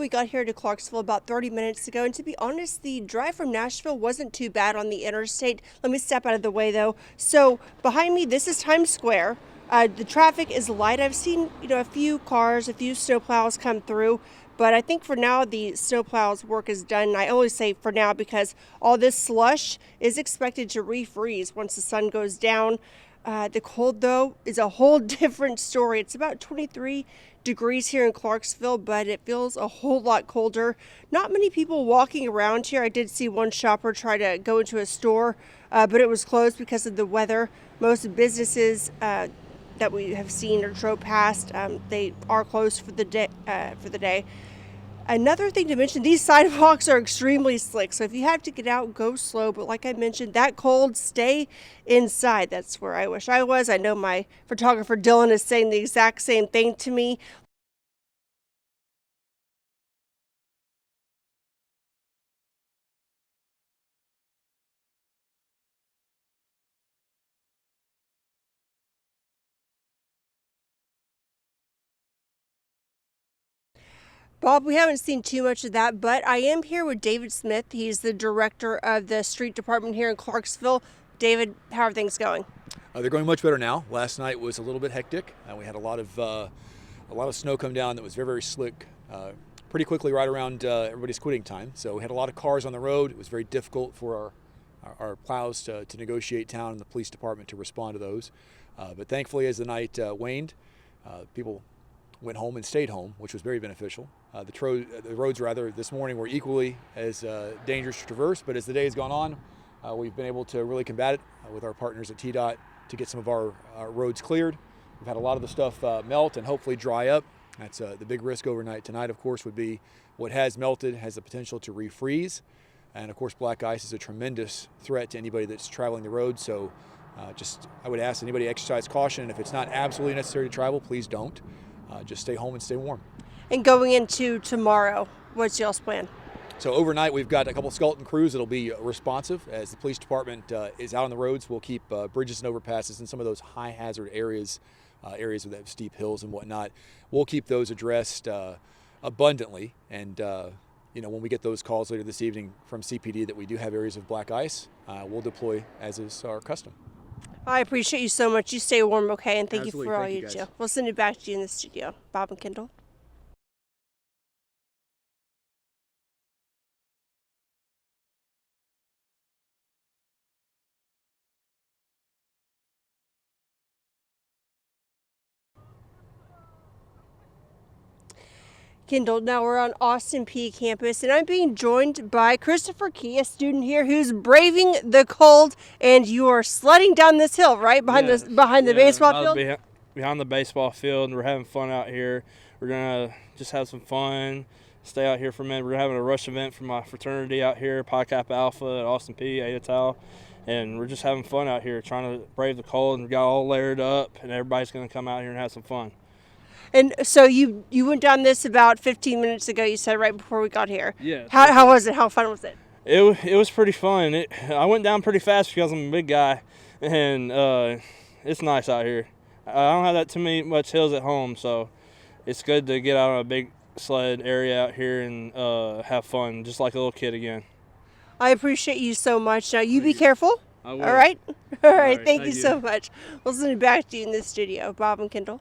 We got here to Clarksville about 30 minutes ago, and to be honest, the drive from Nashville wasn't too bad on the interstate. Let me step out of the way though. So behind me, this is Times Square. The traffic is light. I've seen, a few cars, a few snowplows come through, but I think for now the snowplows work is done. And I only say for now because all this slush is expected to refreeze once the sun goes down. The cold, though, is a whole different story. It's about 23 degrees here in Clarksville, but it feels a whole lot colder. Not many people walking around here. I did see one shopper try to go into a store, but it was closed because of the weather. Most businesses that we have seen or drove past, they are closed for the day. Another thing to mention, these sidewalks are extremely slick, so if you have to get out, go slow. But like I mentioned, that cold, stay inside. That's where I wish I was. I know my photographer Dylan is saying the exact same thing to me. Bob, we haven't seen too much of that, but I am here with David Smith. He's the director of the street department here in Clarksville. David, how are things going? They're going much better now. Last night was a little bit hectic. We had a lot of snow come down that was very, very slick pretty quickly right around everybody's quitting time. So we had a lot of cars on the road. It was very difficult for our plows to negotiate town and the police department to respond to those. But thankfully, as the night waned, people went home and stayed home, which was very beneficial. The roads this morning were equally as dangerous to traverse, but as the day has gone on, we've been able to really combat it with our partners at TDOT to get some of our roads cleared. We've had a lot of the stuff melt and hopefully dry up. That's the big risk overnight tonight, of course, would be what has melted has the potential to refreeze. And of course, black ice is a tremendous threat to anybody that's traveling the road. So I would ask anybody to exercise caution. And if it's not absolutely necessary to travel, please don't. Just stay home and stay warm. And going into tomorrow, what's y'all's plan? So overnight, we've got a couple of skeleton crews that'll be responsive. As the police department is out on the roads, we'll keep bridges and overpasses in some of those high hazard areas, areas with steep hills and whatnot. We'll keep those addressed abundantly. And when we get those calls later this evening from CPD that we do have areas of black ice, we'll deploy as is our custom. I appreciate you so much. You stay warm, okay? And thank Absolutely. you for all Thank you you, do. guys. We'll send it back to you in the studio. Bob and Kendall. Kendall, now we're on Austin Peay campus, and I'm being joined by Christopher Key, a student here who's braving the cold, and you are sledding down this hill, right? Behind the baseball field? Behind the baseball field, and we're having fun out here. We're going to just have some fun, stay out here for a minute. We're having a rush event for my fraternity out here, Pi Kappa Alpha at Austin Peay, Eta Tau, and we're just having fun out here, trying to brave the cold, and we got all layered up, and everybody's going to come out here and have some fun. And so you went down this about 15 minutes ago, you said, right before we got here. Yeah. How was it? How fun was it? It was pretty fun. I went down pretty fast because I'm a big guy, and it's nice out here. I don't have that too much hills at home, so it's good to get out on a big sled area out here and have fun, just like a little kid again. I appreciate you so much. Now, you be careful. I will. All right? All right. Thank you you. so much. We'll send it back to you in the studio. Bob and Kendall.